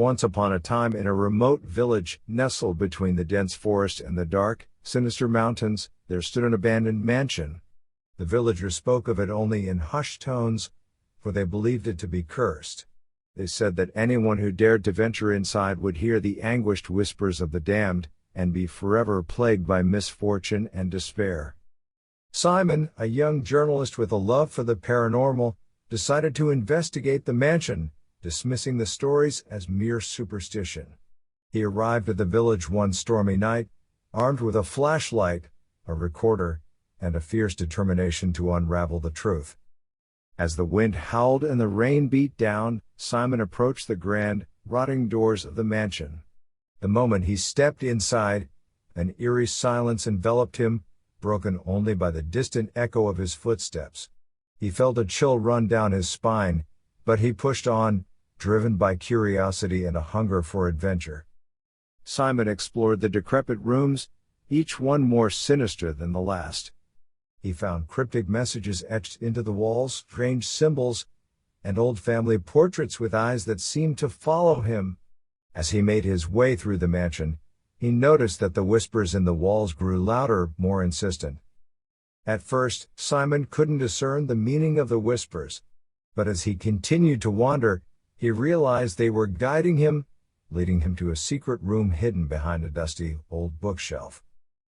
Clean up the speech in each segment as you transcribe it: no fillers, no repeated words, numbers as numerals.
Once upon a time, in a remote village nestled between the dense forest and the dark, sinister mountains, there stood an abandoned mansion. The villagers spoke of it only in hushed tones, for they believed it to be cursed. They said that anyone who dared to venture inside would hear the anguished whispers of the damned, and be forever plagued by misfortune and despair. Simon, a young journalist with a love for the paranormal, decided to investigate the mansion, dismissing the stories as mere superstition. He arrived at the village one stormy night, armed with a flashlight, a recorder, and a fierce determination to unravel the truth. As the wind howled and the rain beat down, Simon approached the grand, rotting doors of the mansion. The moment he stepped inside, an eerie silence enveloped him, broken only by the distant echo of his footsteps. He felt a chill run down his spine, but he pushed on, driven by curiosity and a hunger for adventure. Simon explored the decrepit rooms, each one more sinister than the last. He found cryptic messages etched into the walls, strange symbols, and old family portraits with eyes that seemed to follow him. As he made his way through the mansion, he noticed that the whispers in the walls grew louder, more insistent. At first, Simon couldn't discern the meaning of the whispers, but as he continued to wander, he realized they were guiding him, leading him to a secret room hidden behind a dusty, old bookshelf.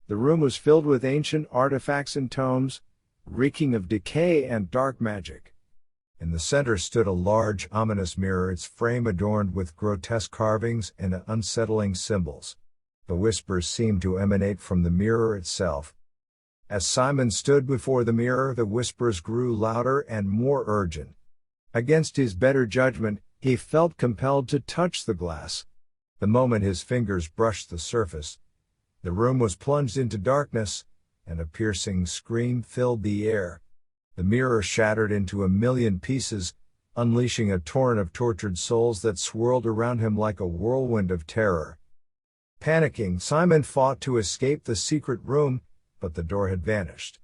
The room was filled with ancient artifacts and tomes, reeking of decay and dark magic. In the center stood a large, ominous mirror, its frame adorned with grotesque carvings and unsettling symbols. The whispers seemed to emanate from the mirror itself. As Simon stood before the mirror, the whispers grew louder and more urgent. Against his better judgment, he felt compelled to touch the glass. The moment his fingers brushed the surface, the room was plunged into darkness, and a piercing scream filled the air. The mirror shattered into a million pieces, unleashing a torrent of tortured souls that swirled around him like a whirlwind of terror. Panicking, Simon fought to escape the secret room, but the door had vanished.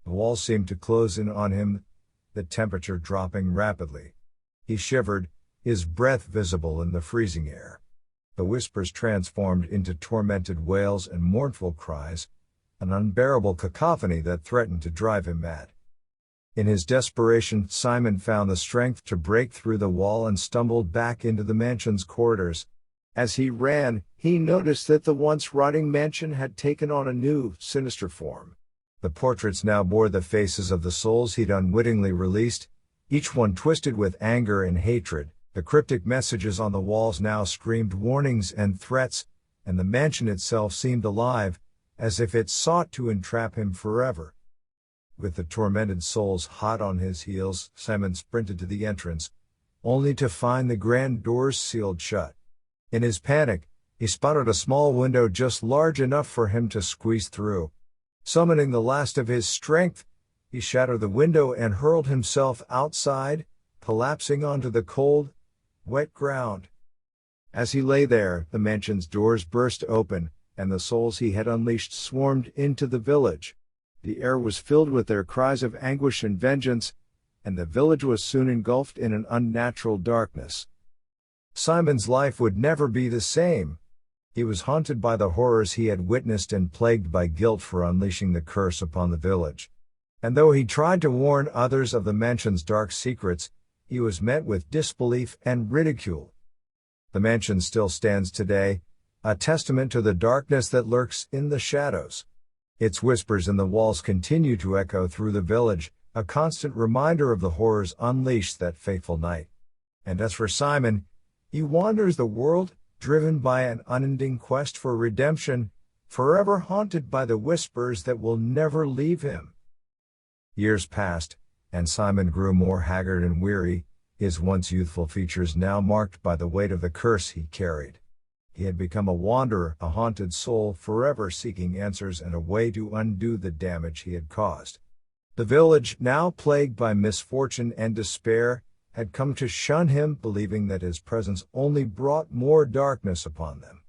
The walls seemed to close in on him, the temperature dropping rapidly. He shivered, his breath visible in the freezing air. The whispers transformed into tormented wails and mournful cries, an unbearable cacophony that threatened to drive him mad. In his desperation, Simon found the strength to break through the wall and stumbled back into the mansion's corridors. As he ran, he noticed that the once rotting mansion had taken on a new, sinister form. The portraits now bore the faces of the souls he'd unwittingly released, each one twisted with anger and hatred. The cryptic messages on the walls now screamed warnings and threats, and the mansion itself seemed alive, as if it sought to entrap him forever. With the tormented souls hot on his heels, Simon sprinted to the entrance, only to find the grand doors sealed shut. In his panic, he spotted a small window just large enough for him to squeeze through. Summoning the last of his strength, he shattered the window and hurled himself outside, collapsing onto the cold, wet ground. As he lay there, the mansion's doors burst open, and the souls he had unleashed swarmed into the village. The air was filled with their cries of anguish and vengeance, and the village was soon engulfed in an unnatural darkness. Simon's life would never be the same. He was haunted by the horrors he had witnessed and plagued by guilt for unleashing the curse upon the village. And though he tried to warn others of the mansion's dark secrets, he was met with disbelief and ridicule. The mansion still stands today, a testament to the darkness that lurks in the shadows. Its whispers in the walls continue to echo through the village, a constant reminder of the horrors unleashed that fateful night. And as for Simon, he wanders the world, driven by an unending quest for redemption, forever haunted by the whispers that will never leave him. Years passed, and Simon grew more haggard and weary, his once youthful features now marked by the weight of the curse he carried. He had become a wanderer, a haunted soul, forever seeking answers and a way to undo the damage he had caused. The village, now plagued by misfortune and despair, had come to shun him, believing that his presence only brought more darkness upon them.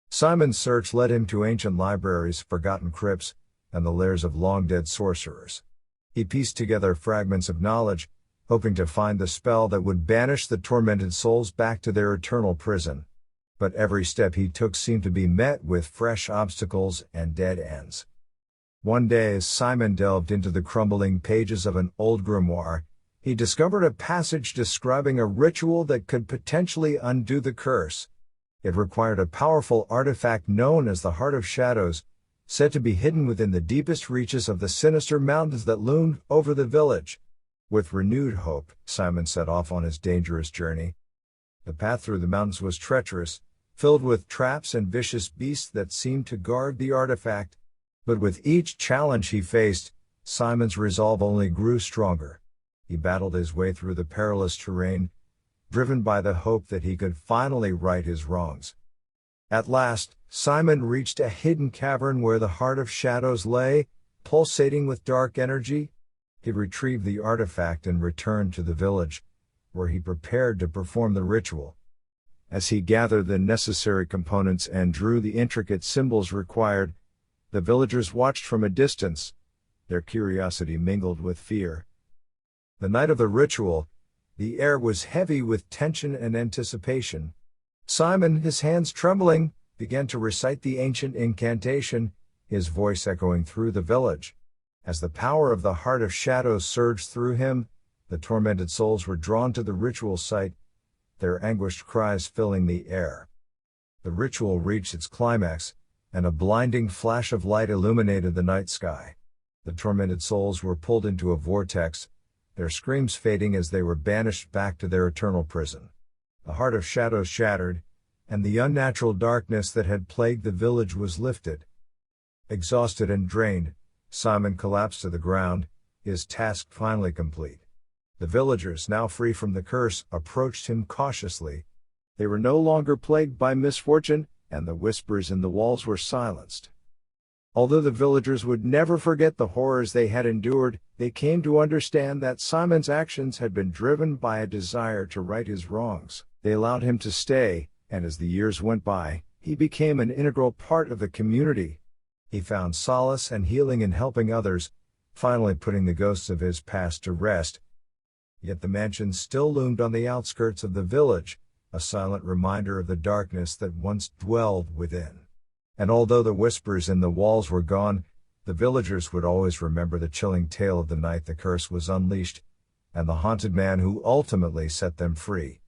Simon's search led him to ancient libraries, forgotten crypts, and the lairs of long-dead sorcerers. He pieced together fragments of knowledge, hoping to find the spell that would banish the tormented souls back to their eternal prison. But every step he took seemed to be met with fresh obstacles and dead ends. One day, as Simon delved into the crumbling pages of an old grimoire, he discovered a passage describing a ritual that could potentially undo the curse. It required a powerful artifact known as the Heart of Shadows, said to be hidden within the deepest reaches of the sinister mountains that loomed over the village. With renewed hope, Simon set off on his dangerous journey. The path through the mountains was treacherous, filled with traps and vicious beasts that seemed to guard the artifact. But with each challenge he faced, Simon's resolve only grew stronger. He battled his way through the perilous terrain, driven by the hope that he could finally right his wrongs. At last, Simon reached a hidden cavern where the Heart of Shadows lay, pulsating with dark energy. He retrieved the artifact and returned to the village, where he prepared to perform the ritual. As he gathered the necessary components and drew the intricate symbols required, the villagers watched from a distance, their curiosity mingled with fear. The night of the ritual, the air was heavy with tension and anticipation. Simon, his hands trembling, began to recite the ancient incantation, his voice echoing through the village. As the power of the Heart of Shadows surged through him, the tormented souls were drawn to the ritual site, their anguished cries filling the air. The ritual reached its climax, and a blinding flash of light illuminated the night sky. The tormented souls were pulled into a vortex, their screams fading as they were banished back to their eternal prison. The Heart of Shadows shattered, and the unnatural darkness that had plagued the village was lifted. Exhausted and drained, Simon collapsed to the ground, his task finally complete. The villagers, now free from the curse, approached him cautiously. They were no longer plagued by misfortune, and the whispers in the walls were silenced. Although the villagers would never forget the horrors they had endured, they came to understand that Simon's actions had been driven by a desire to right his wrongs. They allowed him to stay, and as the years went by, he became an integral part of the community. He found solace and healing in helping others, finally putting the ghosts of his past to rest. Yet the mansion still loomed on the outskirts of the village, a silent reminder of the darkness that once dwelled within. And although the whispers in the walls were gone, the villagers would always remember the chilling tale of the night the curse was unleashed, and the haunted man who ultimately set them free.